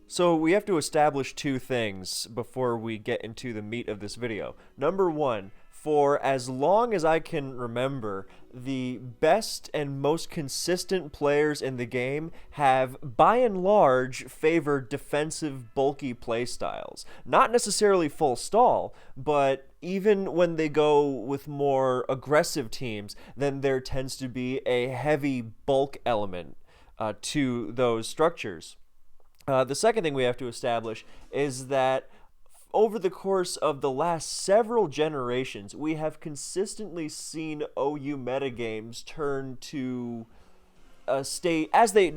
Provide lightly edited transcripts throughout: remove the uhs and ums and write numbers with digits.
So we have to establish two things before we get into the meat of this video. Number one, for as long as I can remember, the best and most consistent players in the game have, by and large, favored defensive, bulky playstyles. Not necessarily full stall, but even when they go with more aggressive teams, then there tends to be a heavy bulk element to those structures. The second thing we have to establish is that over the course of the last several generations, we have consistently seen OU metagames turn to a state, as they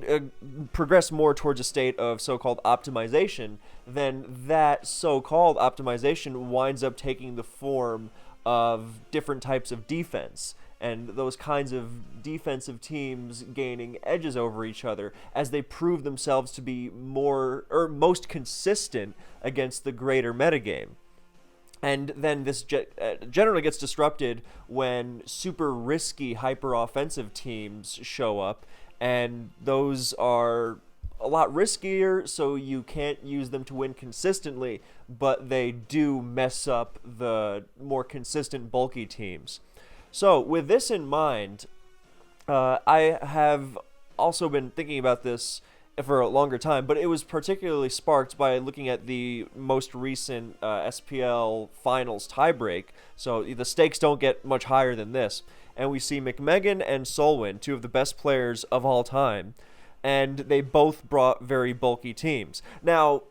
progress more towards a state of so-called optimization, then that so-called optimization winds up taking the form of different types of defense, and those kinds of defensive teams gaining edges over each other as they prove themselves to be more or most consistent against the greater metagame. And then this generally gets disrupted when super risky hyper offensive teams show up, and those are a lot riskier, so you can't use them to win consistently, but they do mess up the more consistent bulky teams. So with this in mind, I have also been thinking about this for a longer time, but it was particularly sparked by looking at the most recent SPL finals tiebreak. So the stakes don't get much higher than this. And we see McMegan and Solwyn, two of the best players of all time, and they both brought very bulky teams. Now,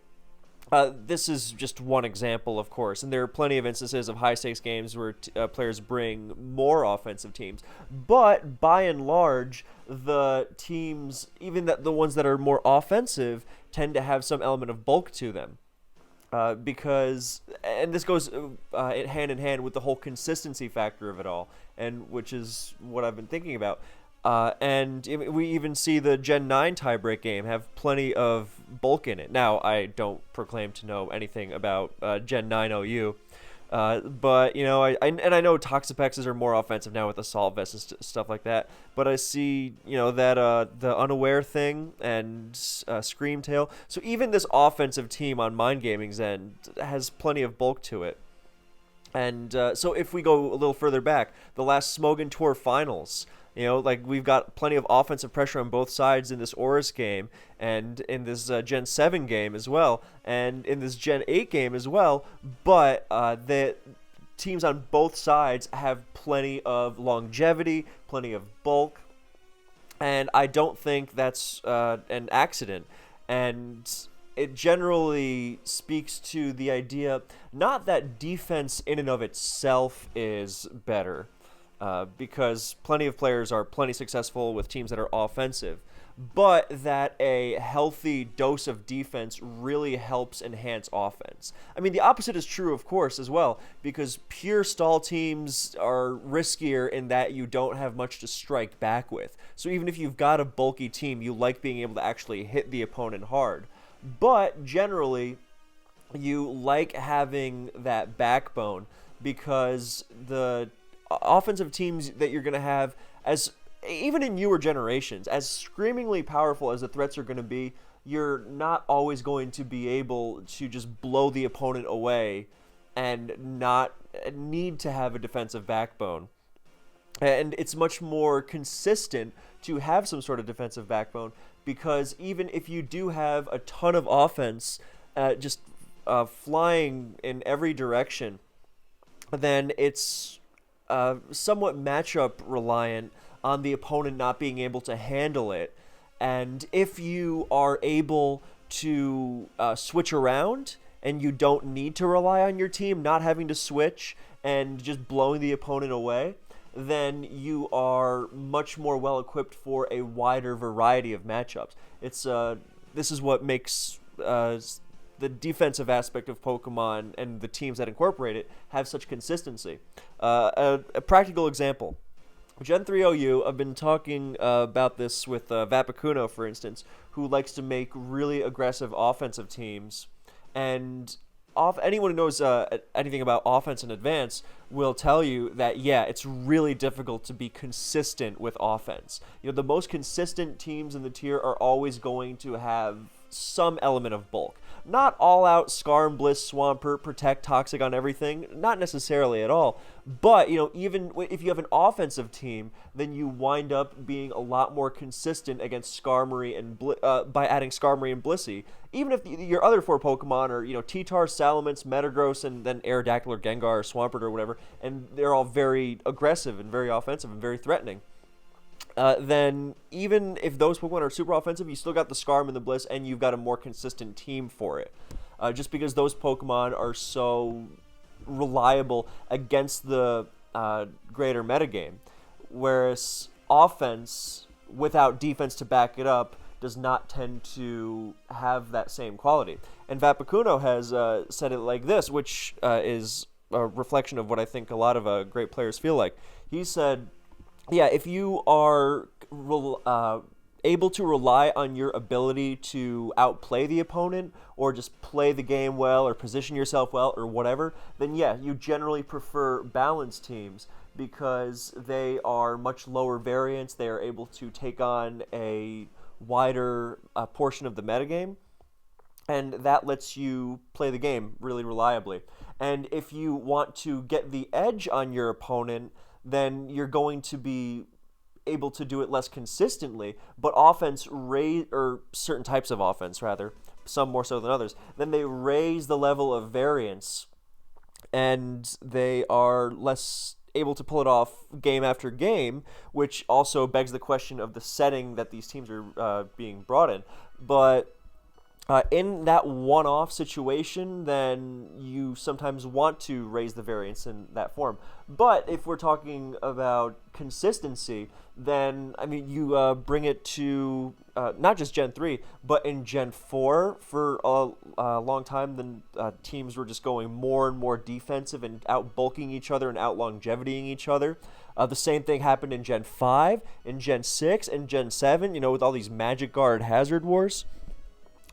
this is just one example, of course, and there are plenty of instances of high-stakes games where players bring more offensive teams. But by and large, the teams, even the ones that are more offensive, tend to have some element of bulk to them. Because, and this goes hand in hand with the whole consistency factor of it all, and which is what I've been thinking about. And we even see the Gen 9 tiebreak game have plenty of bulk in it. Now, I don't proclaim to know anything about Gen 9 OU, but, you know, I know Toxapexes are more offensive now with Assault Vests and stuff like that, but I see, you know, that the Unaware thing and Screamtail. So even this offensive team on Mind Gaming's end has plenty of bulk to it. And so if we go a little further back, the last Smogon Tour finals, you know, like we've got plenty of offensive pressure on both sides in this Oris game and in this Gen 7 game as well, and in this Gen 8 game as well, but the teams on both sides have plenty of longevity, plenty of bulk, and I don't think that's an accident. And it generally speaks to the idea not that defense in and of itself is better, because plenty of players are plenty successful with teams that are offensive, but that a healthy dose of defense really helps enhance offense. I mean, the opposite is true, of course, as well, because pure stall teams are riskier in that you don't have much to strike back with. So even if you've got a bulky team, you like being able to actually hit the opponent hard. But generally, you like having that backbone because the offensive teams that you're going to have, as even in newer generations, as screamingly powerful as the threats are going to be, you're not always going to be able to just blow the opponent away and not need to have a defensive backbone. And it's much more consistent to have some sort of defensive backbone, because even if you do have a ton of offense just flying in every direction, then it's somewhat matchup reliant on the opponent not being able to handle it. And if you are able to switch around and you don't need to rely on your team not having to switch and just blowing the opponent away, then you are much more well equipped for a wider variety of matchups. It's this is what makes the defensive aspect of Pokemon and the teams that incorporate it have such consistency. A practical example. Gen 3 OU, I've been talking about this with Vapicuno, for instance, who likes to make really aggressive offensive teams. And anyone who knows anything about offense and advance will tell you that, yeah, it's really difficult to be consistent with offense. You know, the most consistent teams in the tier are always going to have some element of bulk. Not all out Skarm, Bliss, Swampert, Protect, Toxic on everything, not necessarily at all. But, even if you have an offensive team, then you wind up being a lot more consistent against Skarmory and by adding Skarmory and Blissey. Even if your other 4 Pokemon are, T-Tar, Salamence, Metagross, and then Aerodactyl or Gengar or Swampert or whatever, and they're all very aggressive and very offensive and very threatening. Then even if those Pokemon are super offensive, you still got the Skarm and the Bliss, and you've got a more consistent team for it. Just because those Pokemon are so reliable against the greater metagame. Whereas offense, without defense to back it up, does not tend to have that same quality. And Vapicuno has said it like this, which is a reflection of what I think a lot of great players feel like. He said, yeah, if you are able to rely on your ability to outplay the opponent or just play the game well or position yourself well or whatever, then yeah, you generally prefer balanced teams because they are much lower variance. They are able to take on a wider portion of the metagame, and that lets you play the game really reliably. And if you want to get the edge on your opponent, then you're going to be able to do it less consistently, but or certain types of offense rather, some more so than others, then they raise the level of variance and they are less able to pull it off game after game, which also begs the question of the setting that these teams are being brought in. But in that one-off situation, then you sometimes want to raise the variance in that form. But if we're talking about consistency, then, you bring it to not just Gen 3, but in Gen 4 for a long time, then teams were just going more and more defensive and out-bulking each other and out-longevitying each other. The same thing happened in Gen 5, in Gen 6, and Gen 7, with all these Magic Guard Hazard Wars.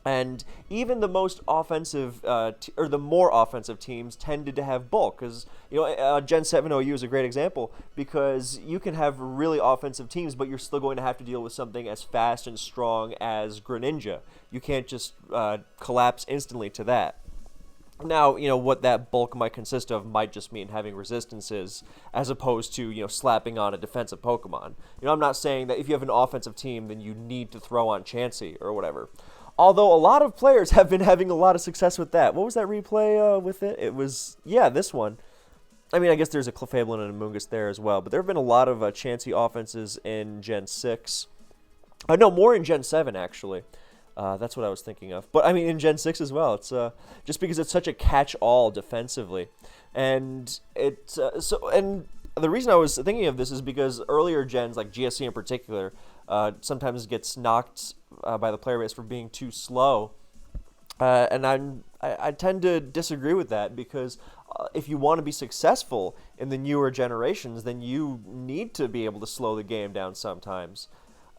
And even the most offensive, or the more offensive teams tended to have bulk, because Gen 7 OU is a great example, because you can have really offensive teams, but you're still going to have to deal with something as fast and strong as Greninja. You can't just collapse instantly to that. Now, what that bulk might consist of might just mean having resistances as opposed to, slapping on a defensive Pokemon. I'm not saying that if you have an offensive team, then you need to throw on Chansey or whatever. Although a lot of players have been having a lot of success with that. What was that replay with it? It was, this one. I guess there's a Clefable and a Amoonguss there as well. But there have been a lot of Chansey offenses in Gen 6. No, more in Gen 7, actually. That's what I was thinking of. But, in Gen 6 as well. It's just because it's such a catch-all defensively. And and the reason I was thinking of this is because earlier gens, like GSC in particular, sometimes gets knocked by the player base for being too slow. And I tend to disagree with that because if you want to be successful in the newer generations, then you need to be able to slow the game down sometimes.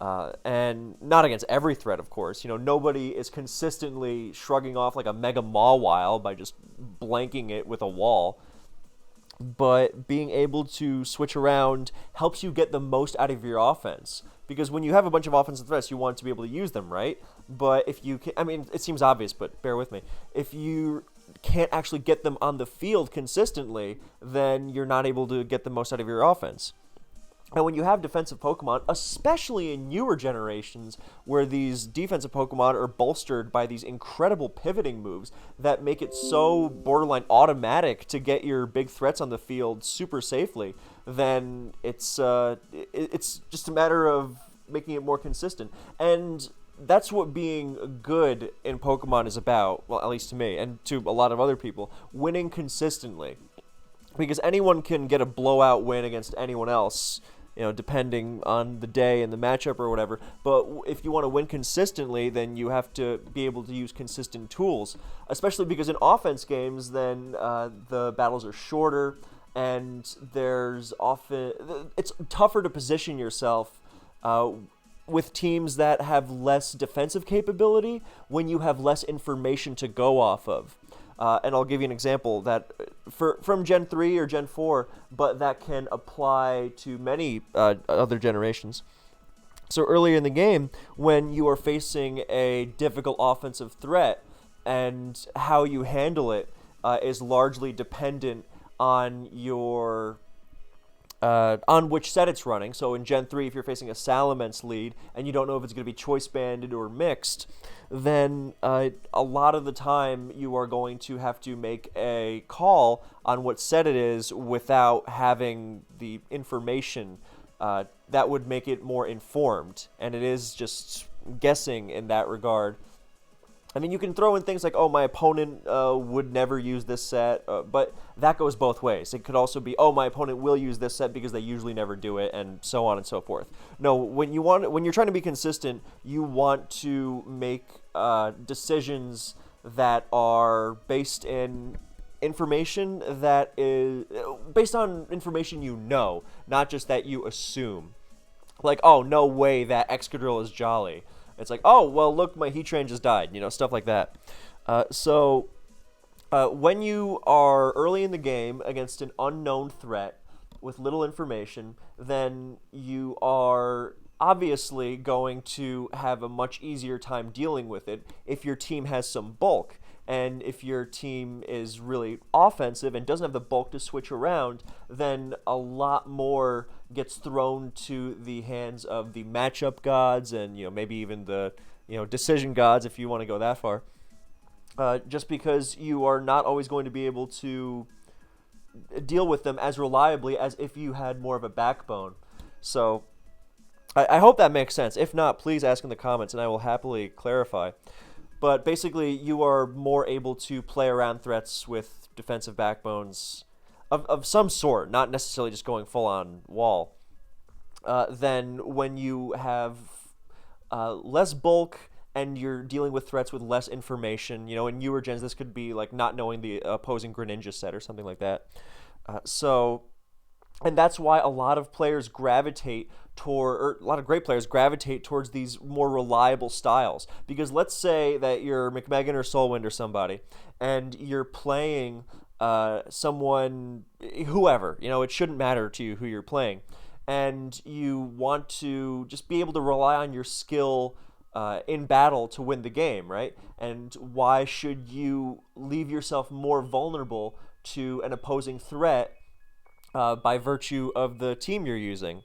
And not against every threat, of course. Nobody is consistently shrugging off like a Mega Mawile by just blanking it with a wall. But being able to switch around helps you get the most out of your offense. Because when you have a bunch of offensive threats, you want to be able to use them, right? But if you can, it seems obvious, but bear with me. If you can't actually get them on the field consistently, then you're not able to get the most out of your offense. And when you have defensive Pokemon, especially in newer generations, where these defensive Pokemon are bolstered by these incredible pivoting moves that make it so borderline automatic to get your big threats on the field super safely, then it's just a matter of making it more consistent. And that's what being good in Pokemon is about, well, at least to me, and to a lot of other people, winning consistently. Because anyone can get a blowout win against anyone else, depending on the day and the matchup or whatever. But if you want to win consistently, then you have to be able to use consistent tools, especially because in offense games, then the battles are shorter, and it's tougher to position yourself with teams that have less defensive capability when you have less information to go off of. And I'll give you an example that from Gen 3 or Gen 4, but that can apply to many other generations. So earlier in the game, when you are facing a difficult offensive threat, and how you handle it is largely dependent on your on which set it's running. So in Gen 3, if you're facing a Salamence lead and you don't know if it's going to be choice banded or mixed, then a lot of the time you are going to have to make a call on what set it is without having the information that would make it more informed. And it is just guessing in that regard. I mean, you can throw in things like, oh, my opponent would never use this set, but that goes both ways. It could also be, oh, my opponent will use this set because they usually never do it, and so on and so forth. No, when you're trying to be consistent, you want to make decisions that are based in information that is based on information you know, not just that you assume. Like, oh, no way that Excadrill is Jolly. It's like, oh, well, look, my Heatran just died, stuff like that. So when you are early in the game against an unknown threat with little information, then you are obviously going to have a much easier time dealing with it if your team has some bulk. And if your team is really offensive and doesn't have the bulk to switch around, then a lot more gets thrown to the hands of the matchup gods and maybe even the decision gods if you want to go that far. Just because you are not always going to be able to deal with them as reliably as if you had more of a backbone. So I hope that makes sense. If not, please ask in the comments and I will happily clarify. But basically, you are more able to play around threats with defensive backbones of some sort, not necessarily just going full-on wall, than when you have less bulk and you're dealing with threats with less information. In newer gens, this could be like not knowing the opposing Greninja set or something like that. And that's why a lot of players gravitate or a lot of great players gravitate towards these more reliable styles. Because let's say that you're McMegan or Solwind or somebody, and you're playing someone, whoever, it shouldn't matter to you who you're playing, and you want to just be able to rely on your skill in battle to win the game, right? And why should you leave yourself more vulnerable to an opposing threat by virtue of the team you're using?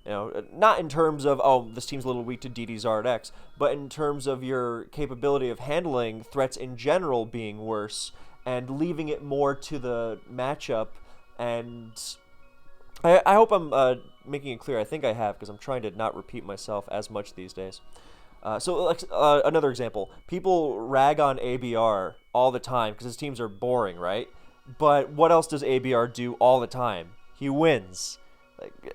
Not in terms of, oh, this team's a little weak to DD Zard X, but in terms of your capability of handling threats in general being worse and leaving it more to the matchup. And I hope I'm making it clear. I think I have, because I'm trying to not repeat myself as much these days. Another example. People rag on ABR all the time because his teams are boring, right? But what else does ABR do all the time? He wins.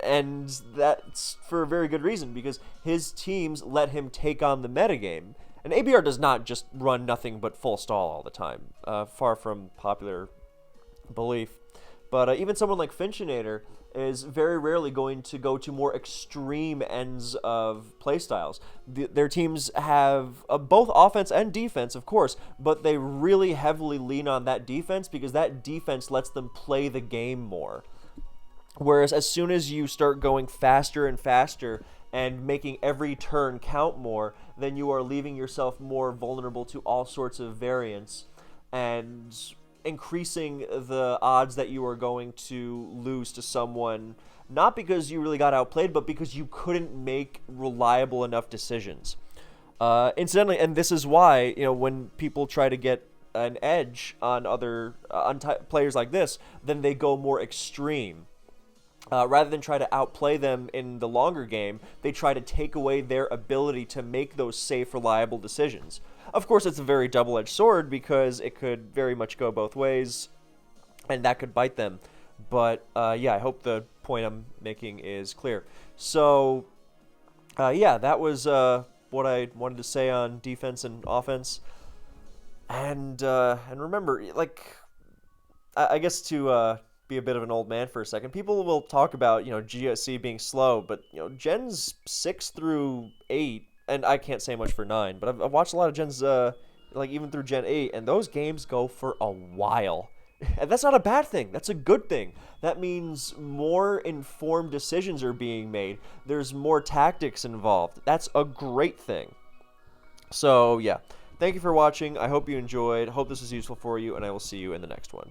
And that's for a very good reason, because his teams let him take on the metagame. And ABR does not just run nothing but full stall all the time, far from popular belief. But even someone like Finchinator is very rarely going to go to more extreme ends of playstyles. Their teams have both offense and defense, of course, but they really heavily lean on that defense because that defense lets them play the game more. Whereas as soon as you start going faster and faster and making every turn count more, then you are leaving yourself more vulnerable to all sorts of variants and increasing the odds that you are going to lose to someone, not because you really got outplayed, but because you couldn't make reliable enough decisions. Incidentally, and this is why, when people try to get an edge on other players like this, then they go more extreme. Rather than try to outplay them in the longer game, they try to take away their ability to make those safe, reliable decisions. Of course, it's a very double-edged sword because it could very much go both ways, and that could bite them. But, yeah, I hope the point I'm making is clear. So, yeah, that was what I wanted to say on defense and offense. And remember, I guess to be a bit of an old man for a second, people will talk about GSC being slow, but gens 6 through 8, and I can't say much for 9, but I've watched a lot of gens even through Gen 8, and those games go for a while. And that's not a bad thing. That's a good thing. That means more informed decisions are being made. There's more tactics involved. That's a great thing. So, yeah. Thank you for watching. I hope you enjoyed. Hope this was useful for you, and I will see you in the next one.